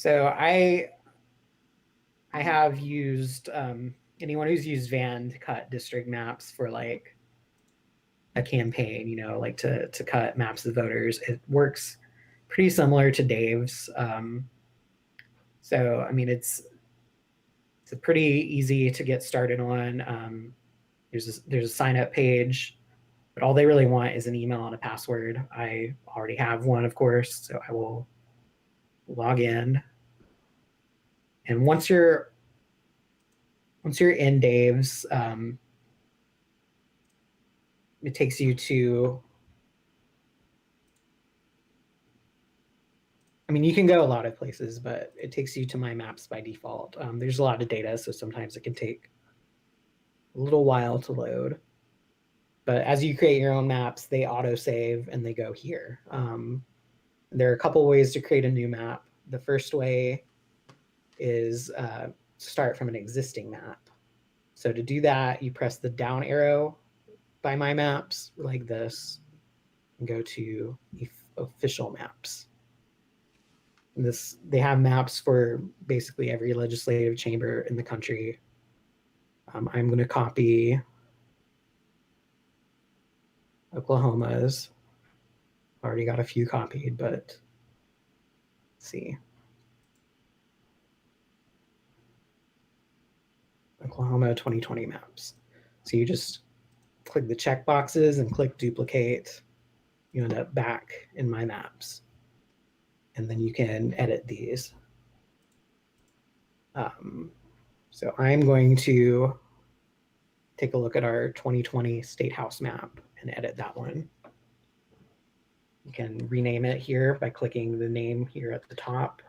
So I have used anyone who's used Van to cut district maps for like a campaign, like to cut maps of voters. It works pretty similar to Dave's. So I mean, it's a pretty easy to get started on. There's a sign up page, but all they really want is an email and a password. I already have one, of course, so I will log in. And once you're in Dave's, it takes you to. I mean, you can go a lot of places, but it takes you to my maps by default. There's a lot of data, so sometimes it can take a little while to load. But as you create your own maps, they auto-save and they go here. There are a couple ways to create a new map. The first way is start from an existing map. So to do that, you press the down arrow by my maps like this and go to official maps. They have maps for basically every legislative chamber in the country. I'm going to copy Oklahoma's. Already got a few copied, but let's see. Oklahoma 2020 maps. So you just click the check boxes and click duplicate. You end up back in my maps. And then you can edit these. So I'm going to take a look at our 2020 State House map and edit that one. You can rename it here by clicking the name here at the top.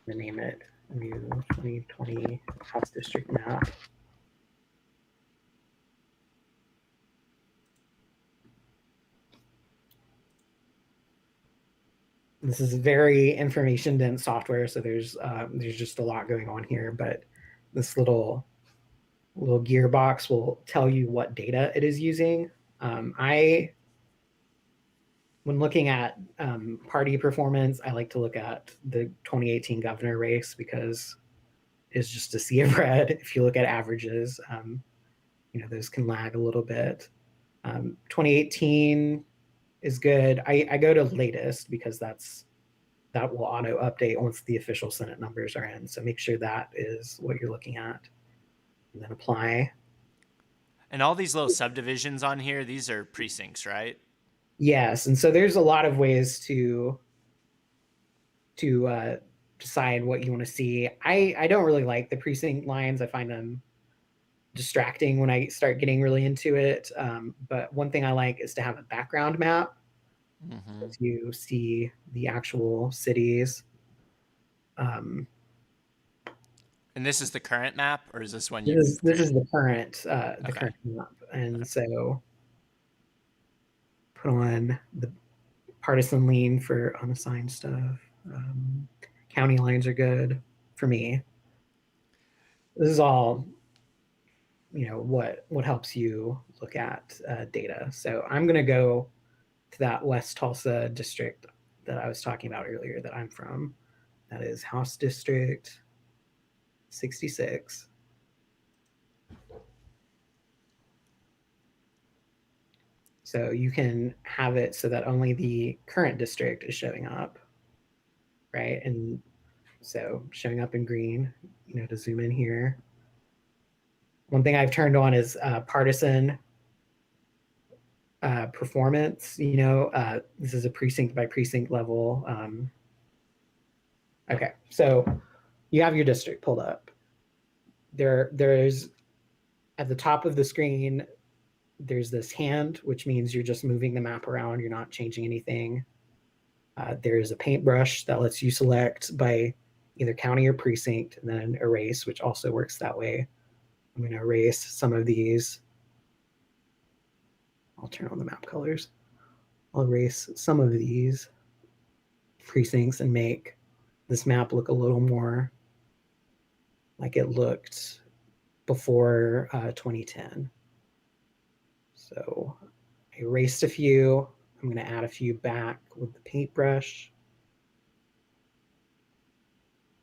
Rename it new 2020 House District map. This is very information dense software, so there's just a lot going on here, but this little gearbox will tell you what data it is using. When looking at party performance, I like to look at the 2018 governor race because it's just a sea of red. If you look at averages, those can lag a little bit. 2018 is good. I go to latest because that will auto update once the official Senate numbers are in. So make sure that is what you're looking at, and then apply. And all these little subdivisions on here, these are precincts, right? Yes, and so there's a lot of ways to decide what you want to see. I don't really like the precinct lines. I find them distracting when I start getting really into it. But one thing I like is to have a background map. Mm-hmm. So you see the actual cities. And this is the current map, or is this one you? This is the current current map, and so put on the partisan lean for unassigned stuff. County lines are good for me. This is all, what helps you look at data. So I'm going to go to that West Tulsa district that I was talking about earlier that I'm from. That is House District 66. So you can have it so that only the current district is showing up, right? And so showing up in green, to zoom in here. One thing I've turned on is partisan performance. This is a precinct by precinct level. Okay, so you have your district pulled up. There's at the top of the screen, there's this hand, which means you're just moving the map around. You're not changing anything. There's a paintbrush that lets you select by either county or precinct, and then erase, which also works that way. I'm going to erase some of these. I'll turn on the map colors. I'll erase some of these precincts and make this map look a little more like it looked before 2010. So I erased a few. I'm going to add a few back with the paintbrush.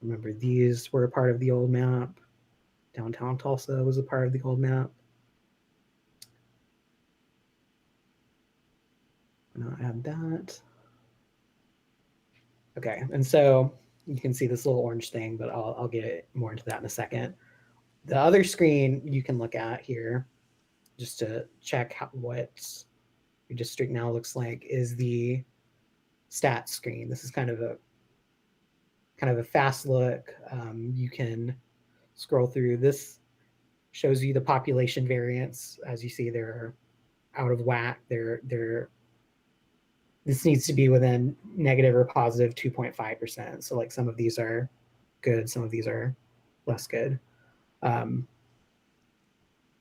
Remember, these were a part of the old map. Downtown Tulsa was a part of the old map. I'm gonna add that. Okay, and so you can see this little orange thing, but I'll get more into that in a second. The other screen you can look at here, just to check what your district now looks like, is the stats screen. This is kind of a fast look. You can scroll through. This shows you the population variance. As you see, they're out of whack. This needs to be within negative or positive 2.5%. So like some of these are good, some of these are less good.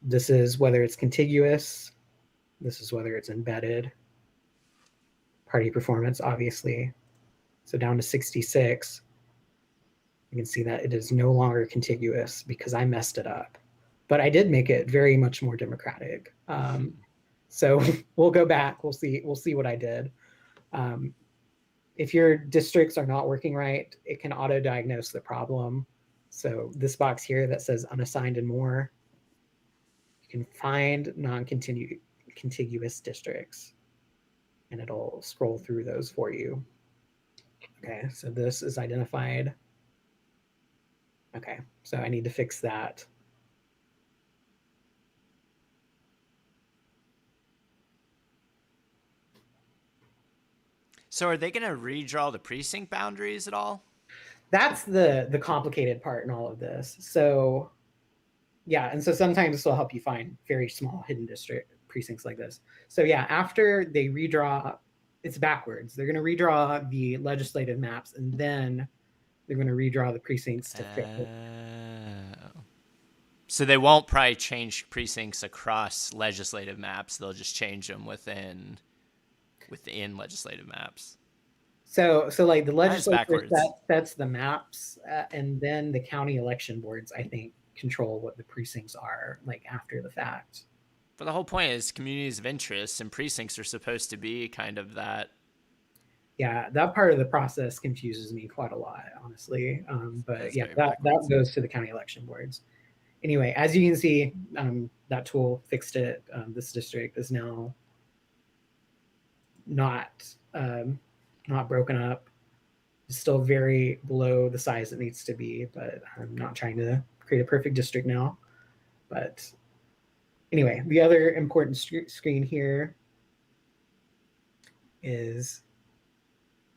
This is whether it's contiguous. This is whether it's embedded. Party performance, obviously. So down to 66, you can see that it is no longer contiguous because I messed it up. But I did make it very much more democratic. So we'll go back. We'll see what I did. If your districts are not working right, it can auto-diagnose the problem. So this box here that says unassigned and more, you can find non-contiguous districts, and it'll scroll through those for you. Okay, so this is identified. Okay, so I need to fix that. So are they going to redraw the precinct boundaries at all? That's the complicated part in all of this. So yeah, and so sometimes this will help you find very small hidden district precincts like this. So yeah, after they redraw, it's backwards. They're going to redraw the legislative maps, and then they're going to redraw the precincts to fit it. So they won't probably change precincts across legislative maps. They'll just change them within legislative maps. So like the legislature backwards. sets the maps, and then the county election boards, I think, control what the precincts are like after the fact. But the whole point is communities of interest, and precincts are supposed to be kind of that. Yeah, that part of the process confuses me quite a lot, honestly. But yeah, that goes to the county election boards. Anyway, as you can see, that tool fixed it. This district is now not broken up. It's still very below the size it needs to be, but I'm not trying to create a perfect district now. But anyway, the other important screen here is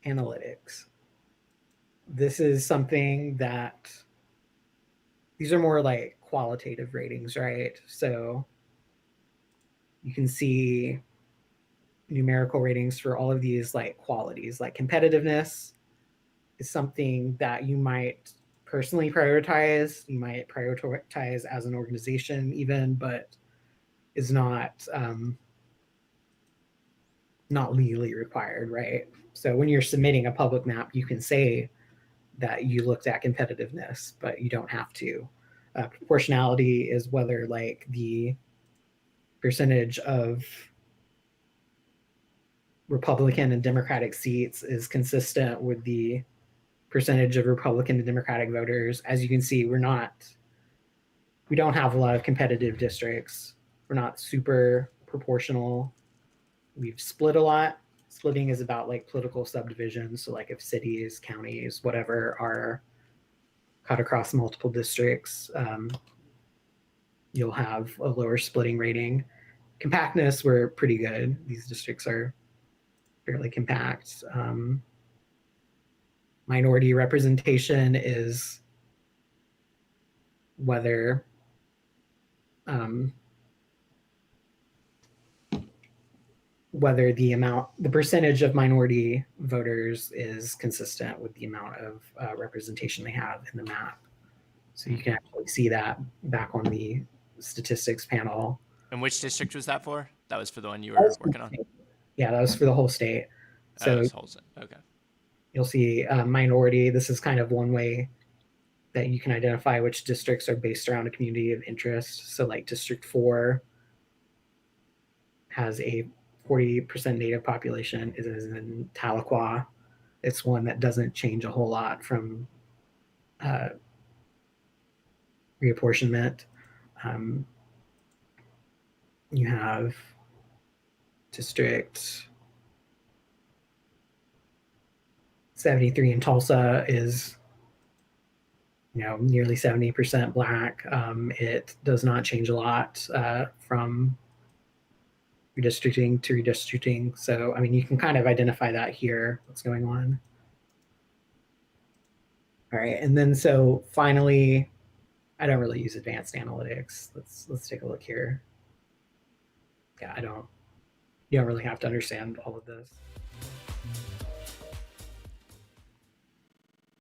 analytics. This is something that these are more like qualitative ratings, right? So you can see numerical ratings for all of these like qualities, like competitiveness is something that you might personally prioritize. You might prioritize as an organization even, but is not legally required, right? So when you're submitting a public map, you can say that you looked at competitiveness, but you don't have to. Proportionality is whether like the percentage of Republican and Democratic seats is consistent with the percentage of Republican and Democratic voters. As you can see, we don't have a lot of competitive districts. We're not super proportional. We've split a lot. Splitting is about like political subdivisions. So like if cities, counties, whatever are cut across multiple districts, you'll have a lower splitting rating. Compactness, we're pretty good. These districts are fairly compact. Minority representation is whether the percentage of minority voters is consistent with the amount of representation they have in the map. So you can actually see that back on the statistics panel. And which district was that for? That was for the one you were working on? Yeah, that was for the whole state. So okay. You'll see minority. This is kind of one way that you can identify which districts are based around a community of interest. So like District 4 has a 40% native population. It is in Tahlequah. It's one that doesn't change a whole lot from uh, reapportionment. Um, you have District 73 in Tulsa is, nearly 70% Black. It does not change a lot from redistricting to redistricting. So, I mean, you can kind of identify that here, what's going on. All right, and then so finally, I don't really use advanced analytics. Let's take a look here. Yeah, you don't really have to understand all of this.